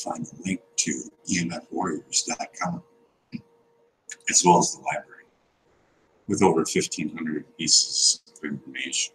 find the link to emfwarriors.com, as well as the library, with over 1,500 pieces of information.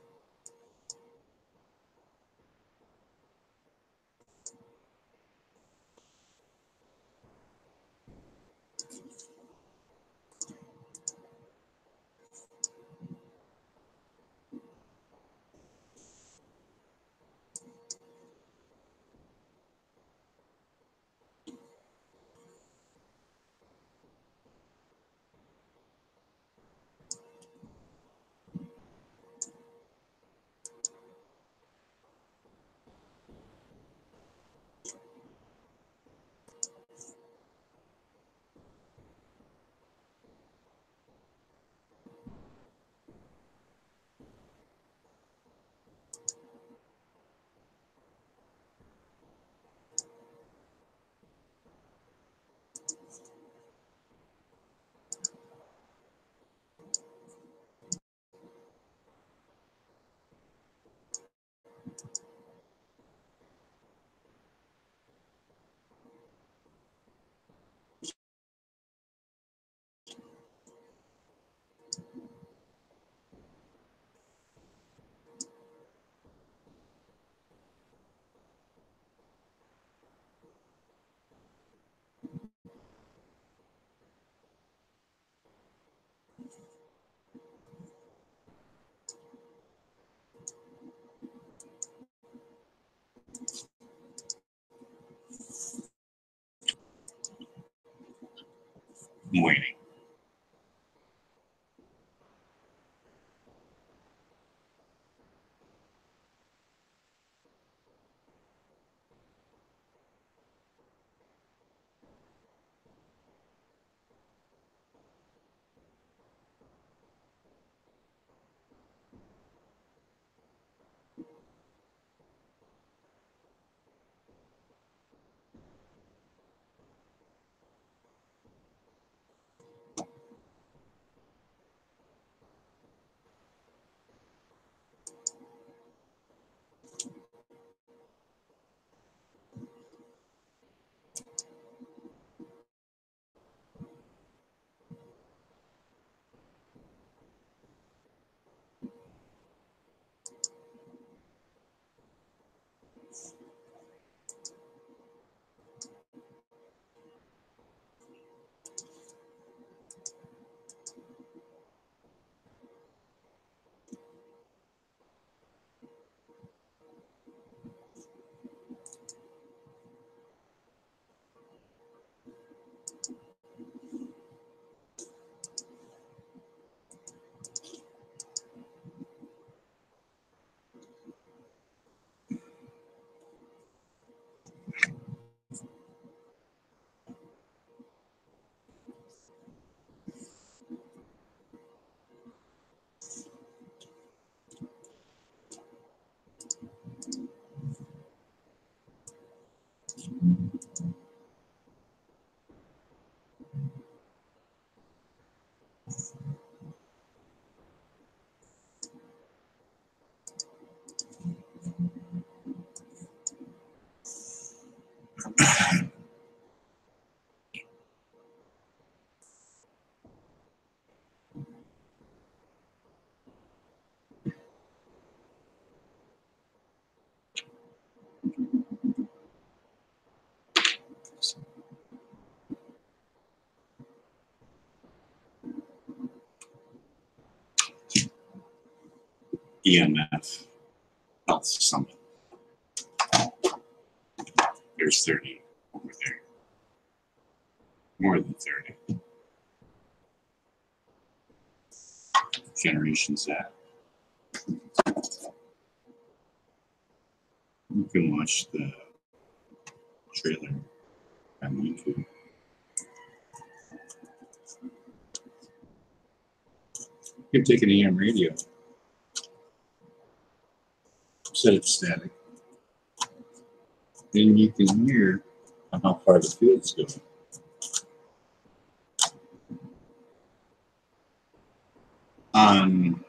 I'm waiting. EMF Health Summit. There's 30 over there. More than 30. Generation Z. You can watch the trailer on YouTube. You can take an AM radio, set it static, and you can hear how far the field's going. On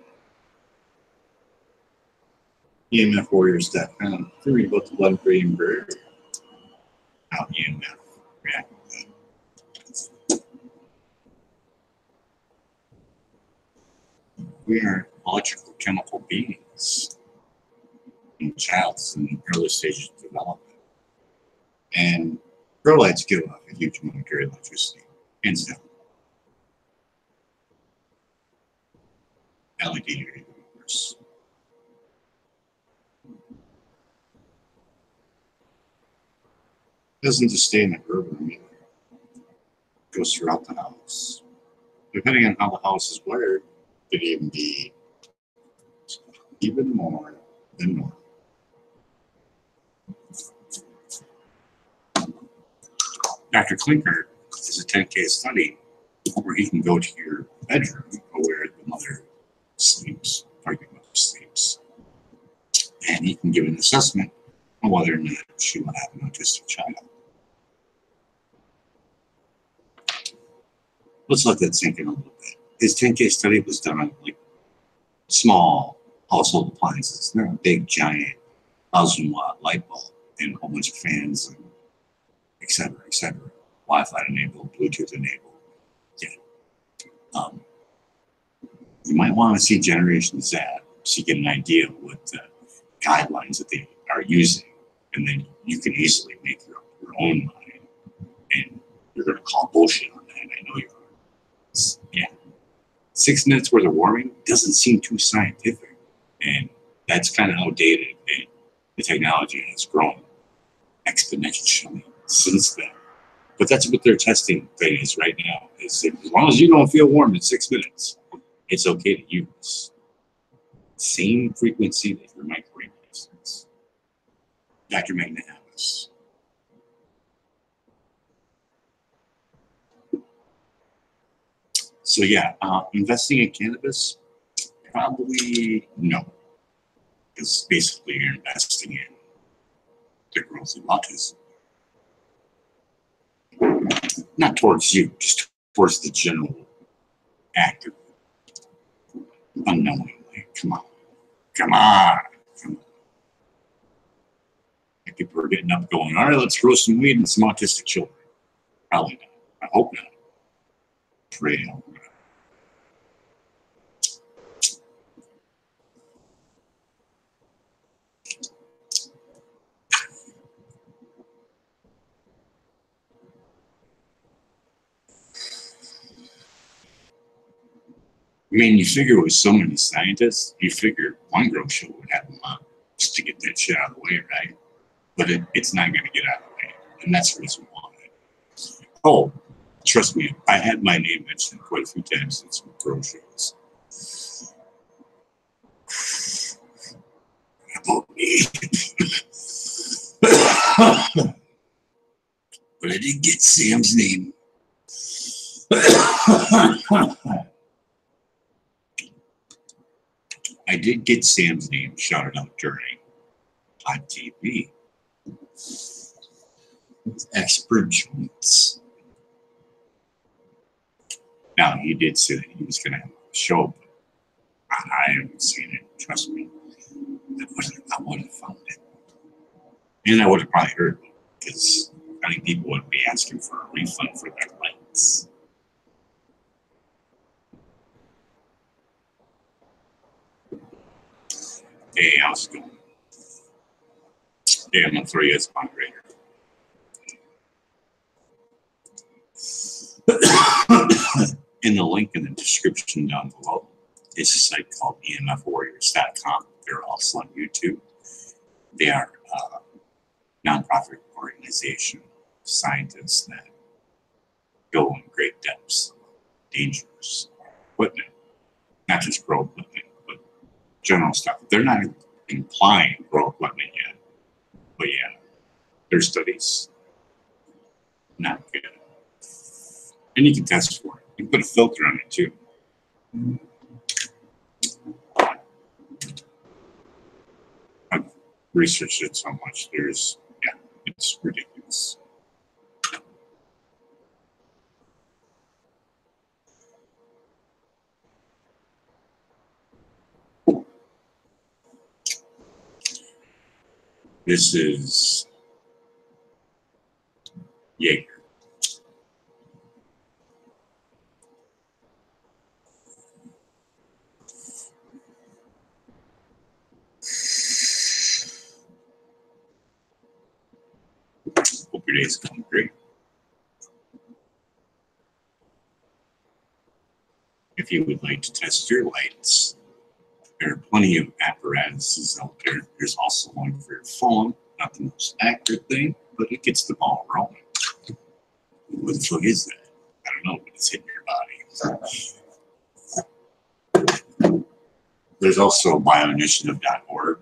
EMFwarriors.com, you can read about the blood-brain barrier. how EMF react with that. We are electrical chemical beings in child's and early stages of development. And grow lights give off a huge amount of pure electricity. Hands down. LED are even worse. It doesn't just stay in the grow room either. It goes throughout the house. Depending on how the house is wired, it could even be even more than normal. Dr. Klinker is a 10K study where he can go to your bedroom where the mother sleeps, or your mother sleeps, and he can give an assessment on whether or not she will have an autistic child. Let's let that sink in a little bit. His 10K study was done on like small household appliances. They're a big, giant 1,000-watt light bulb and a whole bunch of fans and et cetera, Wi-Fi enabled, Bluetooth enabled. Yeah. You might want to see Generation Z so you get an idea of what the guidelines that they are using, and then you can easily make your own mind. And you're going to call bullshit on that. I know you are. Yeah. 6 minutes worth of warming doesn't seem too scientific, and that's kind of outdated. And the technology has grown exponentially since then. But that's what their testing thing is right now. Is as long as you don't feel warm in 6 minutes, it's okay to use. Same frequency that your microwave uses. Dr. McGill. So yeah, investing in cannabis, probably no. Because basically you're investing in the growth of autism. Not towards you, just towards the general act of unknowingly. Come on. People are getting up going, all right, let's grow some weed and some autistic children. Probably not. I hope not. Pray to help. I mean, you figure with so many scientists, you figure one grow show would have them up just to get that shit out of the way, right? But it's not going to get out of the way. And that's the reason why. Oh, trust me, I had my name mentioned quite a few times in some grow shows. About me. But I did get Sam's name. I did get Sam's name shouted out during on TV. Expert joints. Now, he did say that he was going to have a show, but I haven't seen it. Trust me. I would have found it. And I would have probably heard it because I think people would be asking for a refund for their lights. Hey, how's it going? Yeah, I'm going to throw you as a moderator. In the link in the description down below is a site called EMFwarriors.com. They're also on YouTube. They are a nonprofit organization of scientists that go in great depths, dangerous equipment, not just grow equipment, but general stuff. They're not implying grow equipment yet, but yeah, their studies not good. And you can test for it. You can put a filter on it too. I've researched it so much. It's ridiculous. This is Jaeger. Hope your day's going great. If you would like to test your lights, there are plenty of apparatuses out there. There's also one for your phone, not the most accurate thing, but it gets the ball rolling. What the fuck is that? I don't know, but it's hitting your body. There's also BioInitiative.org.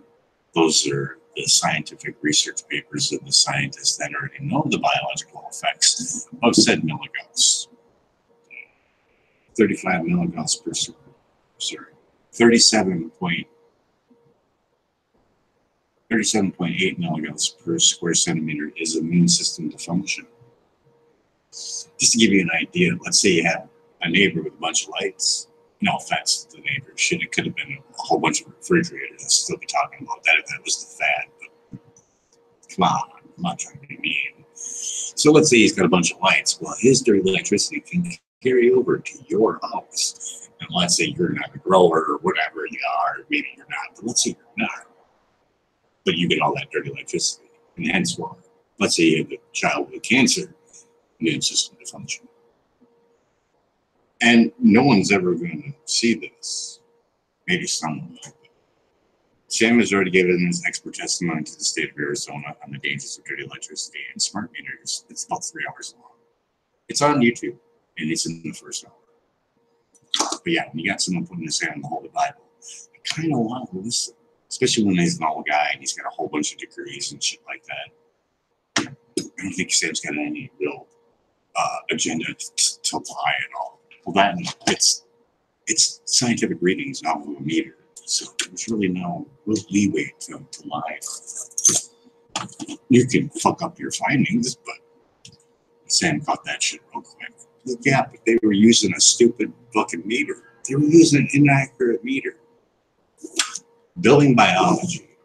Those are the scientific research papers of the scientists that already know the biological effects of said milligauss. 35 milligauss per sorry, 37.8 milligauss per square centimeter is immune system dysfunction. Just to give you an idea, let's say you have a neighbor with a bunch of lights. No offense to the neighbor. Shit, it could have been a whole bunch of refrigerators. I'd still be talking about that if that was the fad. But come on, I'm not trying to be mean. So let's say he's got a bunch of lights. Well, his dirty electricity can carry over to your house. And let's say you're not a grower or whatever you are. Maybe you're not, but let's say you're not. But you get all that dirty electricity. And hence why. Let's say you have a child with cancer, immune system dysfunction. And no one's ever going to see this. Maybe someone. Sam has already given his expert testimony to the state of Arizona on the dangers of dirty electricity and smart meters. It's about 3 hours long. It's on YouTube, and it's in the first hour. But yeah, when you got someone putting his hand on the Holy Bible, I kind of want to listen, especially when he's an old guy and he's got a whole bunch of degrees and shit like that. I don't think Sam's got any real agenda to lie at all. Well, that it's scientific readings off of a meter, so there's really no real leeway to lie. You can fuck up your findings, but Sam caught that shit real quick. Yeah, but they were using a stupid fucking meter. They were using an inaccurate meter. Building Biology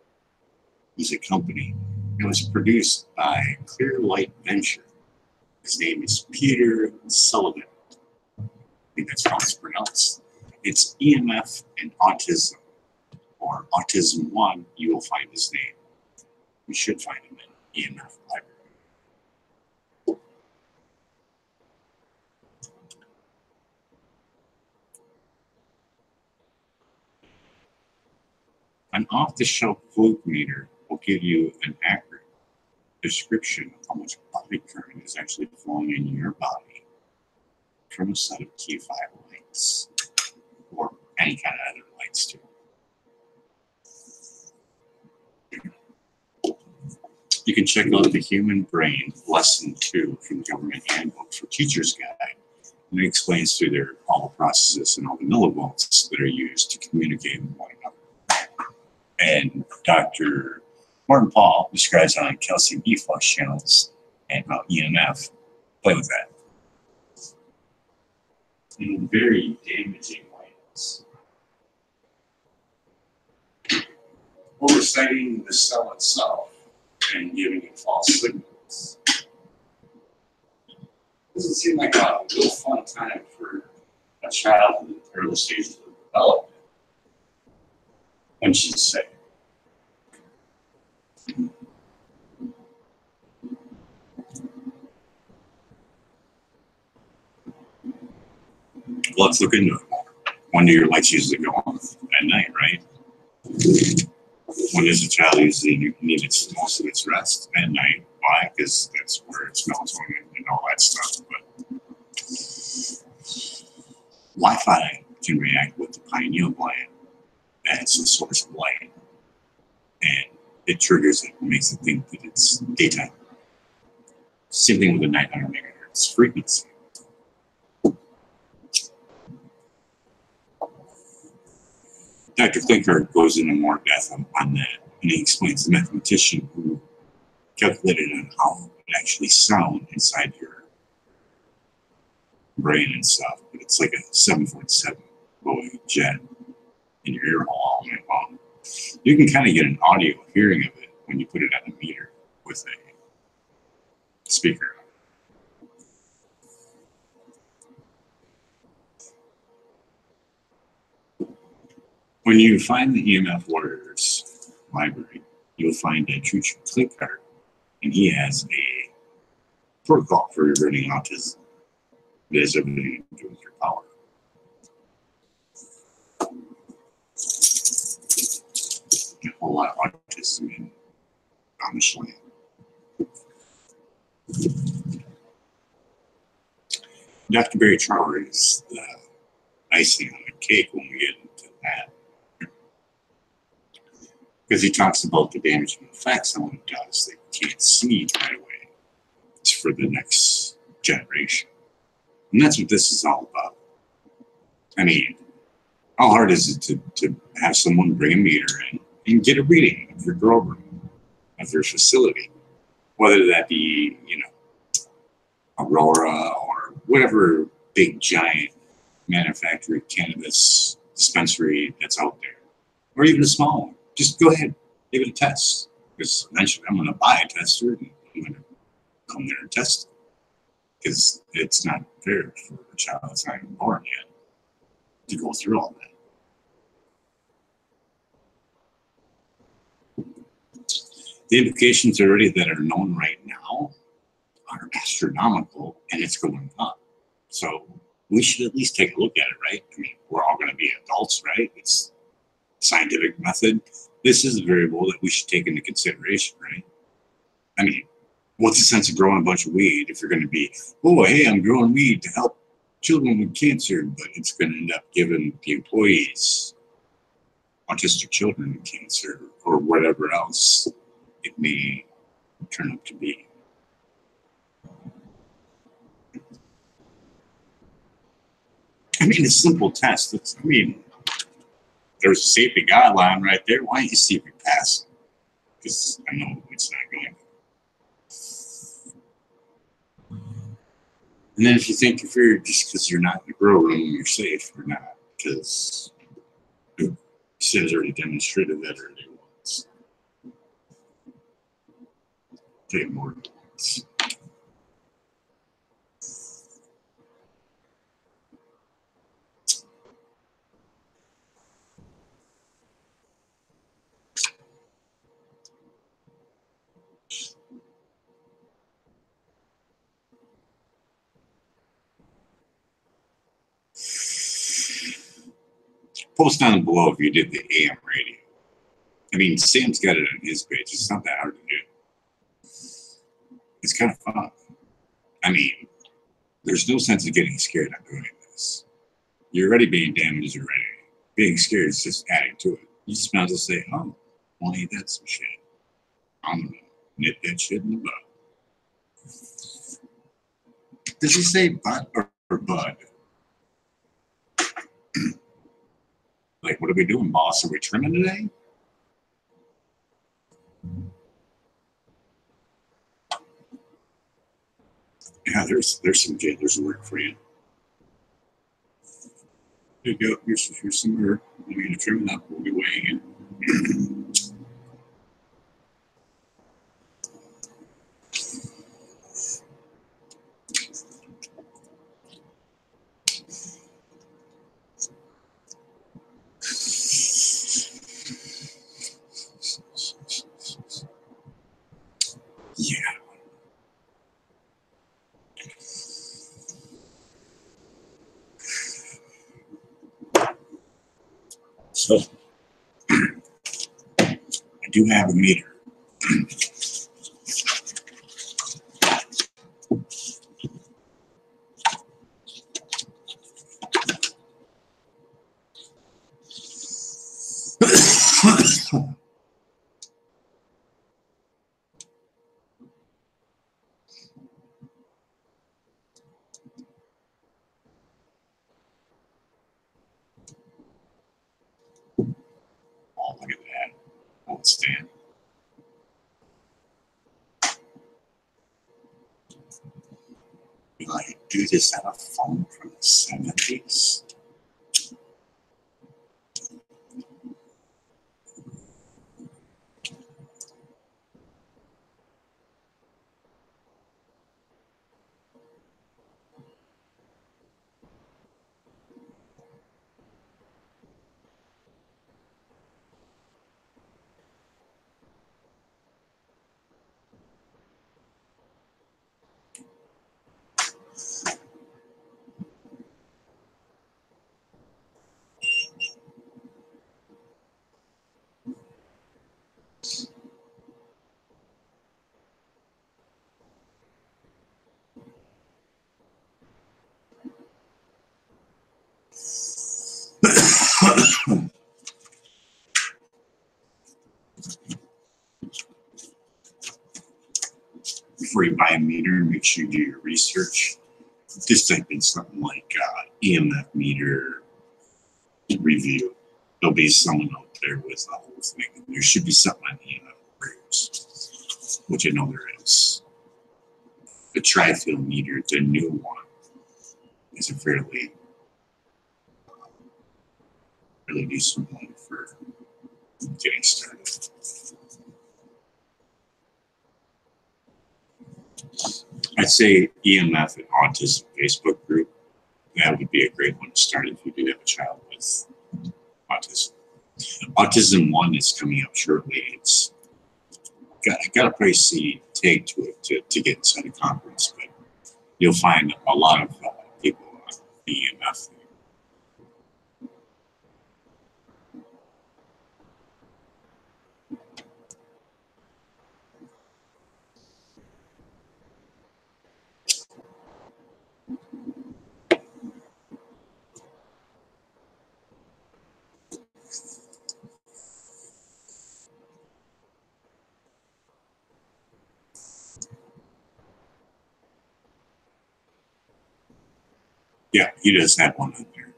is a company. It was produced by Clear Light Venture. His name is Peter Sullivan. I think that's how it's pronounced. It's EMF and Autism, or Autism 1, you will find his name. You should find him in EMF Library. An off-the-shelf fluke meter will give you an accurate description of how much body current is actually flowing in your body from a set of T5 lights, or any kind of other lights too. You can check out the Human Brain Lesson 2 from the Government Handbook for Teachers Guide. And it explains through there all the processes and all the millivolts that are used to communicate with one another. And Dr. Martin Paul describes on calcium efflux channels and about EMF. Play with that. In very damaging ways. Oversighting the cell itself and giving it false signals. Doesn't seem like a real fun time for a child in the early stages of development. When she's sick. Well, let's look into it more. When do your lights usually go on? At night, right? When does a child usually need most of its rest? At night. Why? Because that's where it's melatonin and all that stuff. But Wi-Fi can react with the pineal gland as a source of light. And it triggers it and makes it think that it's daytime. Same thing with the 900 megahertz frequency. Dr. Klinker goes into more depth on that, and he explains the mathematician who calculated on how it actually sound inside your brain and stuff. But it's like a 747 Boeing jet in your ear hole all night long. You can kind of get an audio hearing of it when you put it on a meter with a speaker. When you find the EMF Warriors library, you'll find a true click card, and he has a protocol for reverting autism. It has everything to do with your power. A whole lot of autism on this land. Dr. Barry Trower is the icing on the cake when we get into that. Because he talks about the damaging effects someone does that you can't see right away. It's for the next generation. And that's what this is all about. I mean, how hard is it to have someone bring a meter in and get a reading of your grow room, of your facility? Whether that be, you know, Aurora or whatever big giant manufactured cannabis dispensary that's out there, or even a small one. Just go ahead, give it a test. Because eventually I'm going to buy a tester and I'm going to come there and test it. Because it's not fair for a child that's not even born yet to go through all that. The implications already that are known right now are astronomical, and it's going up. So we should at least take a look at it, right? I mean, we're all going to be adults, right? It's scientific method. This is a variable that we should take into consideration, right? I mean, what's the sense of growing a bunch of weed if you're going to be, oh, hey, I'm growing weed to help children with cancer, but it's going to end up giving the employees autistic children with cancer or whatever else it may turn out to be. I mean, a simple test. I mean, there's a safety guideline right there. Why don't you see if you pass it? Because I know it's not going. And then if you think if you're just because you're not in the grow room, you're safe or not, because Sid's already demonstrated that earlier once. Take more once. Post down below if you did the AM radio. I mean, Sam's got it on his page. It's not that hard to do. It's kind of fun. I mean, there's no sense of getting scared on doing this. You're already being damaged already. Being scared is just adding to it. You just might as well say, oh, well, ain't that some shit? I'm gonna nip that shit in the butt. Does he say butt or bud? Like, what are we doing, boss? Are we trimming today? Yeah, there's some jailers work for you. There you go. Here's some more. I'm going to trim it up. We'll be weighing it. Yeah. So, I do have a meter. Oh, look at that. Won't stand. Do I do this on a phone from the 70s? Before you buy a meter, make sure you do your research. Just type in something like EMF meter review. There'll be someone out there with the whole thing. There should be something on EMF reviews, which I know there is. The Trifield meter, the new one, is a fairly decent one for getting started. I'd say EMF and autism Facebook group. That would be a great one to start if you do have a child with autism. Autism 1 is coming up shortly. It's got a pricey tag to it to get inside a conference, but you'll find a lot of people on the EMF. Yeah, he does have one in there.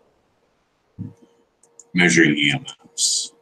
Measuring EMFs.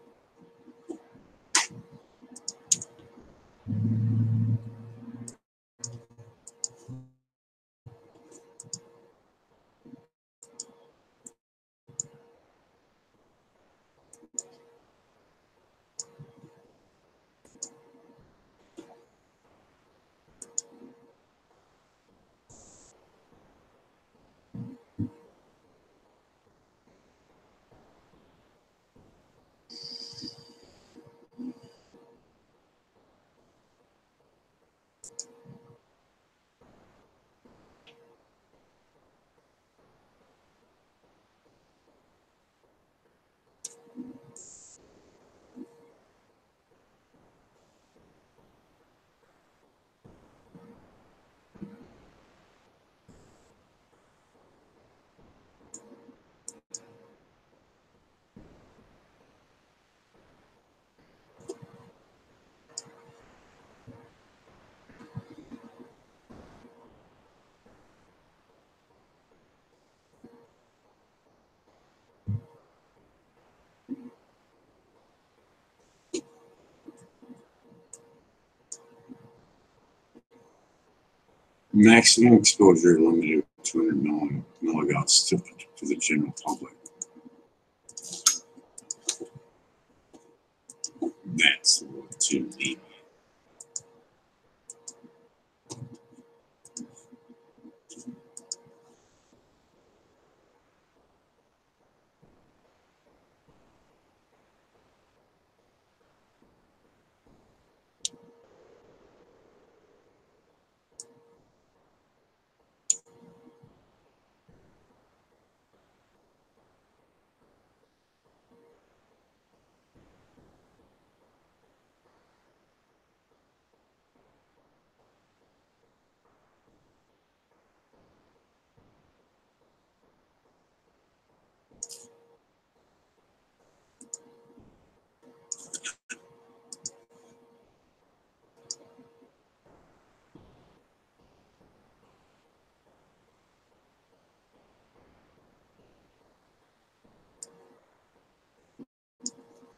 Maximum exposure limited to 200 milligauss to the general public. That's a little too deep.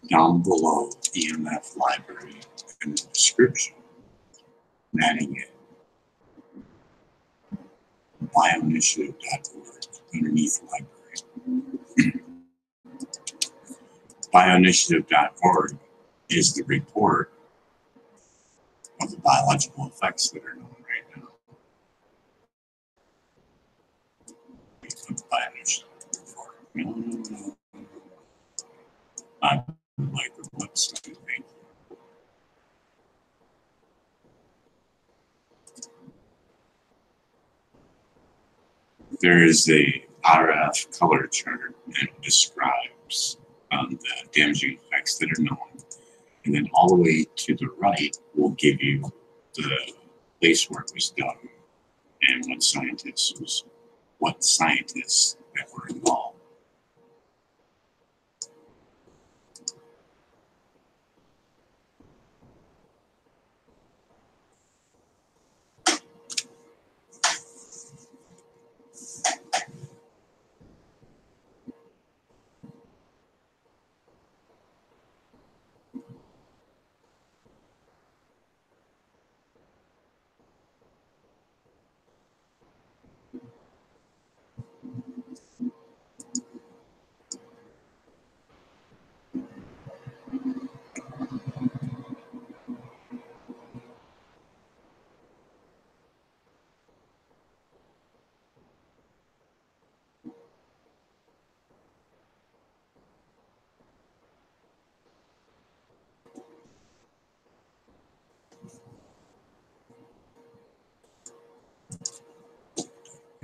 Down below EMF Library in the description, I'm adding it. BioInitiative.org underneath library. BioInitiative.org is the report of the biological effects that are known right now. BioInitiative Report. I like the website, thank you. There is a RF color chart that describes the damaging effects that are known. And then all the way to the right will give you the place where it was done and what scientists that were involved.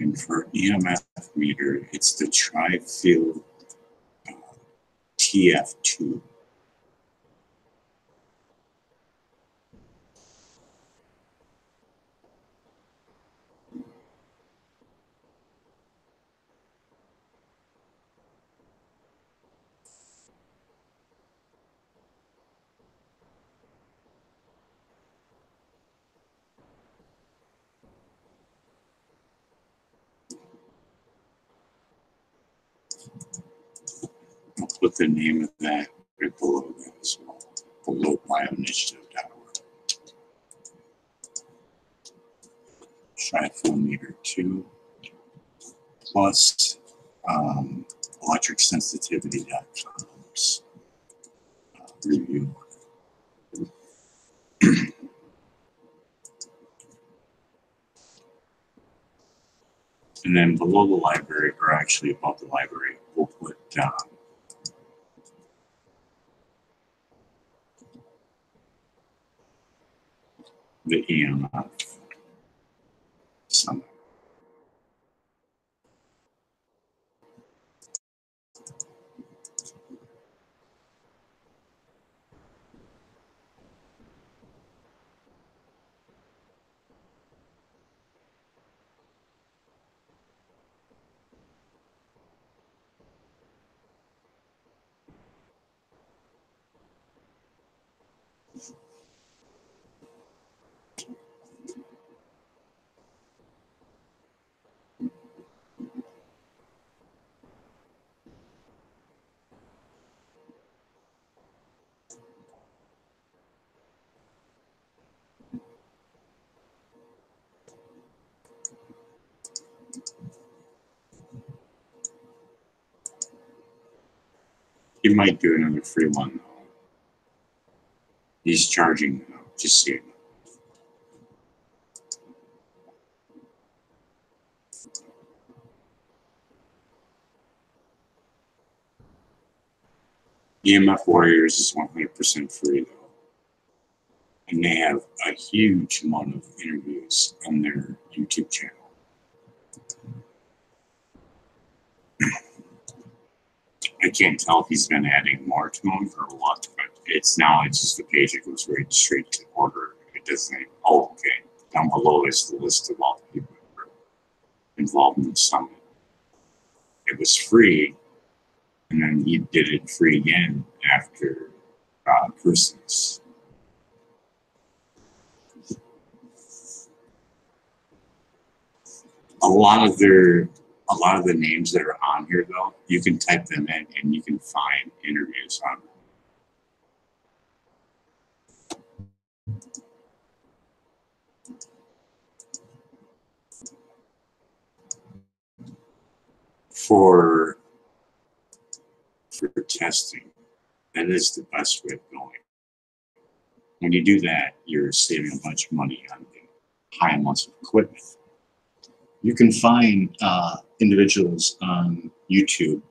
And for EMF meter, it's the Trifield TF2. I'll put the name of that right below that as well, below BioInitiative.org. Trifield meter 2 plus electricsensitivity.com's review. And then below the library, or actually above the library, we'll put the EMF summit. He might do another free one though. He's charging, just so you know. EMF Warriors is 100% free though. And they have a huge amount of interviews on their YouTube channel. I can't tell if he's been adding more to them or what, but it's just a page that goes right straight to order. It doesn't, oh, okay. Down below is the list of all the people that were involved in the summit. It was free, and then he did it free again after Christmas. A lot of the names that are on here though, you can type them in and you can find interviews on them. For testing, that is the best way of going. When you do that, you're saving a bunch of money on the high amounts of equipment. You can find individuals on YouTube.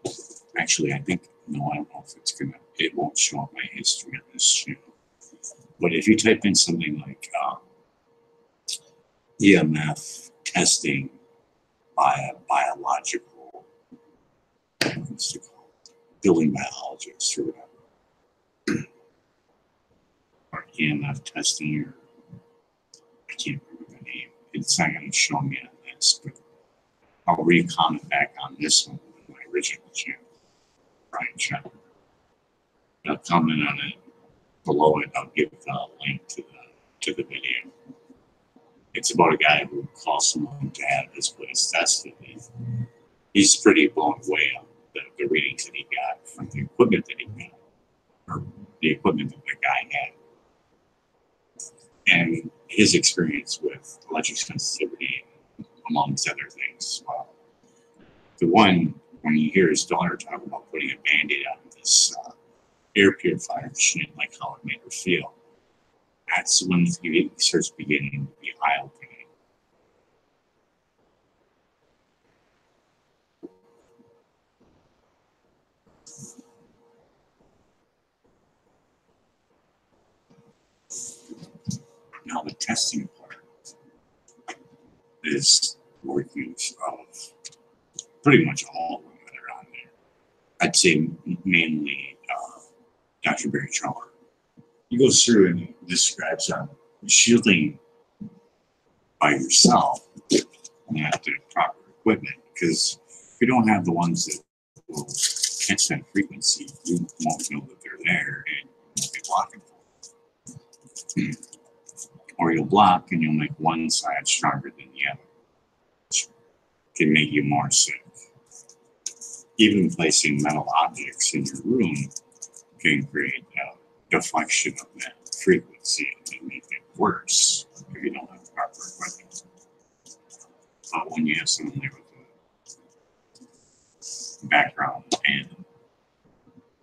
Actually, I think, no, I don't know if it won't show up my history on this channel. But if you type in something like EMF testing by a biological, what's it called, building biologist or whatever, or EMF testing, or I can't remember the name. It's not going to show me on this, but I'll read a comment back on this one on my original channel, Brian Chapman. I'll comment on it. Below it, I'll give the link to the video. It's about a guy who calls someone to have his place tested. He's pretty blown away on the readings that he got from the equipment that he got, or the equipment that the guy had, and his experience with electric sensitivity, amongst other things as well. The one, when you hear his daughter talk about putting a Band-Aid on this air purifier machine, like how it made her feel, that's when he starts beginning to be eye-opening. Now the testing part is more use of pretty much all of them that are on there. I'd say mainly Dr. Barry Trower. He goes through and describes shielding by yourself and have the proper equipment, because if you don't have the ones that will catch that frequency, you won't know that they're there and you won't be blocking for them. Or you'll block and you'll make one side stronger than the other, which can make you more sick. Even placing metal objects in your room can create a deflection of that frequency and make it worse if you don't have the proper equipment. But when you have someone there with a background and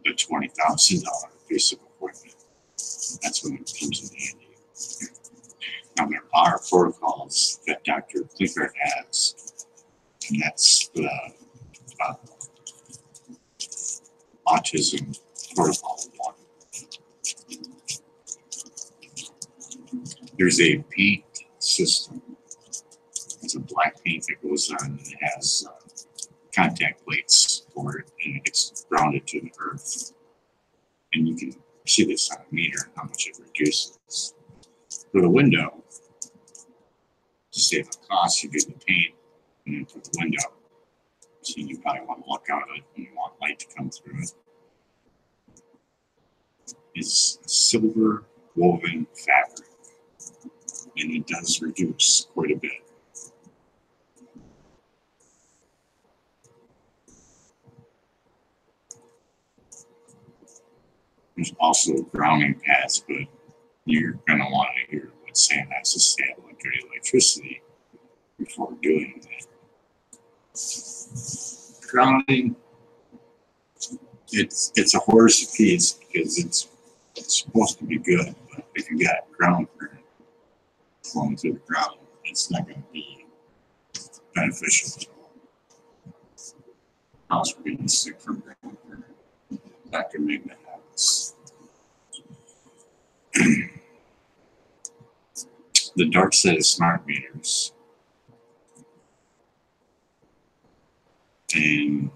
the $20,000 piece of equipment, that's when it comes in handy. Now, there are protocols that Dr. Klinkert has, and that's the autism protocol one. There's a paint system. It's a black paint that goes on and it has contact plates for it, and it gets grounded to the earth. And you can see this on a meter, how much it reduces. For the window, to save the cost, you do the paint and then put the window. So you probably want to look out of it and you want light to come through it. It's silver woven fabric, and it does reduce quite a bit. There's also grounding pads, but you're going to want to hear what Sam has to say about good electricity before doing that. Grounding, it's a horse piece because it's supposed to be good, but if you got ground current flowing through the ground, it's not going to be beneficial at all. House will be sick from ground current. That can make that happen. The dark side of smart meters and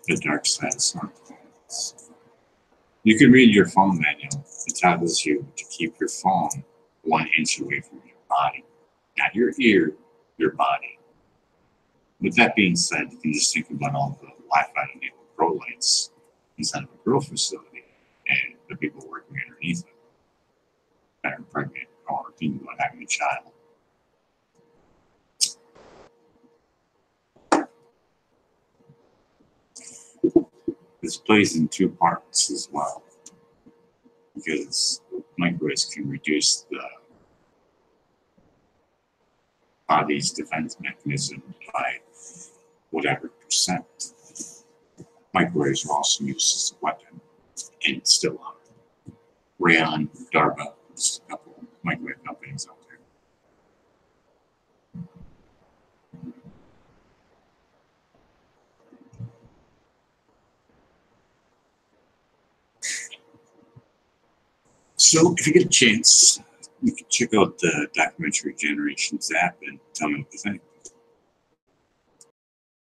the dark side of smartphones. You can read your phone manual. It tells you to keep your phone 1 inch away from your body, not your ear, your body. With that being said, you can just think about all the Wi-Fi enabled grow lights inside of a grow facility and the people working underneath it that are pregnant or thinking about having a child. This plays in 2 parts as well, because microwaves can reduce the body's defense mechanism by whatever percent. Microwaves are also used as a weapon, and still are. Rayon, Darba, there's a couple of microwave companies out there. So if you get a chance, you can check out the documentary Generations app and tell me what you think.